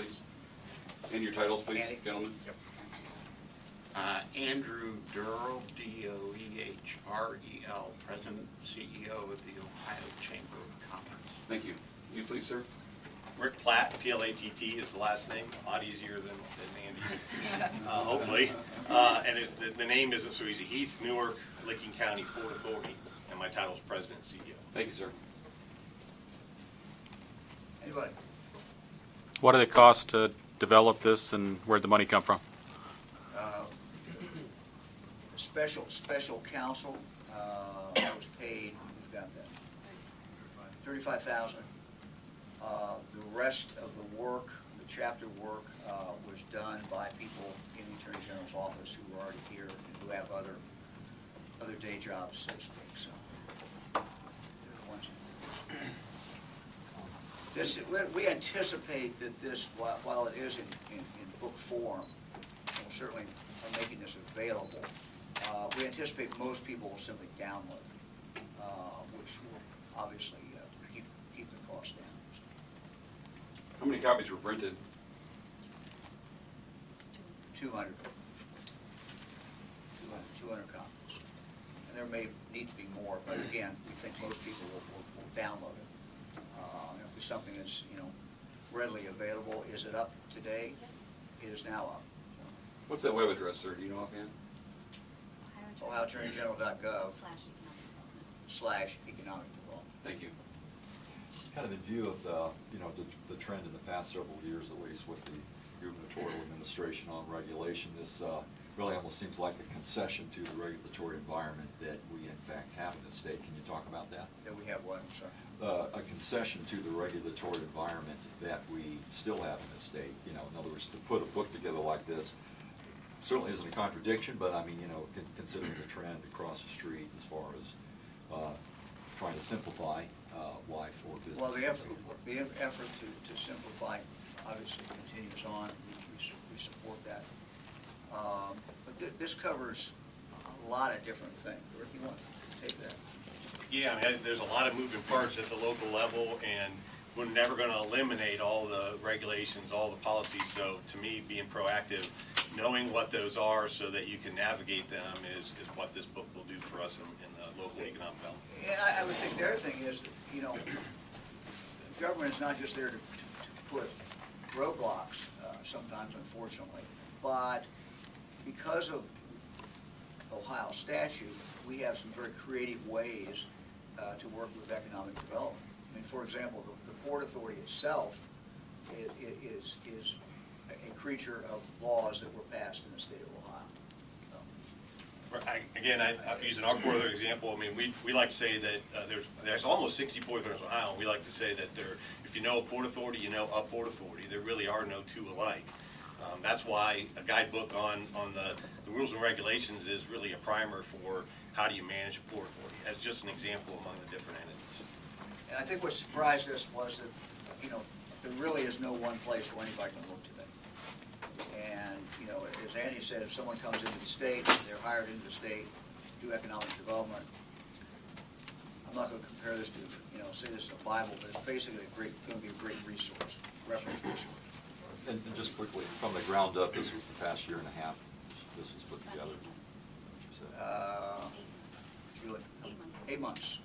please. And your titles, please, Andy? gentlemen. Yep. Andrew Doehrel, Doehrel, President and CEO of the Ohio Chamber of Commerce. Thank you. You please, sir. Rick Platt, P-L-A-T-T is the last name, a lot easier than Andy's, hopefully. And the name isn't so easy. Heath-Newark-Licking County Port Authority, and my title is President and CEO. Thank you, sir. Anybody? What did it cost to develop this, and where'd the money come from? Special counsel was paid, who's got that? $35,000. The rest of the work, the chapter work, was done by people in the Attorney General's office who were already here and who have other day jobs, so to speak. So, we anticipate that this, while it is in book form, and we certainly are making this available, we anticipate most people will simply download it, which will obviously keep the cost down. How many copies were printed? 200 copies. And there may need to be more, but again, we think most people will download it. It'll be something that's, readily available. Is it up today? It is now up. What's that web address, sir? Do you know offhand? OhioAttorneyGeneral.gov/economic development. Thank you. Kind of in view of the trend in the past several years, at least, with the gubernatorial administration on regulation, this really almost seems like a concession to the regulatory environment that we in fact have in the state. Can you talk about that? That we have what, sir? A concession to the regulatory environment that we still have in the state. In other words, to put a book together like this certainly isn't a contradiction, but I mean, considering the trend across the street as far as trying to simplify life for business. Well, the effort to simplify obviously continues on. We support that. But this covers a lot of different things. Rick, you want to take that? Yeah, I mean, there's a lot of moving parts at the local level, and we're never going to eliminate all the regulations, all the policies. So to me, being proactive, knowing what those are so that you can navigate them is what this book will do for us in the local economic development. And I would think the other thing is that, government is not just there to put roadblocks sometimes, unfortunately, but because of Ohio statute, we have some very creative ways to work with economic development. I mean, for example, the Port Authority itself is a creature of laws that were passed in the state of Ohio. Again, I'm using our Port Authority example. I mean, we like to say that there's almost 60 Port Authorities in Ohio, and we like to say that if you know a Port Authority, you know a Port Authority. There really are no two alike. That's why a guidebook on the rules and regulations is really a primer for how do you manage a Port Authority, as just an example among the different entities. And I think what surprised us was that, there really is no one place where anybody can look today. And, as Andy said, if someone comes into the state, they're hired into the state, do economic development. I'm not going to compare this to, say this is a Bible, but it's basically going to be a great resource, reference resource. And just quickly, from the ground up, this was the past year and a half this was put together. Really, 8 months.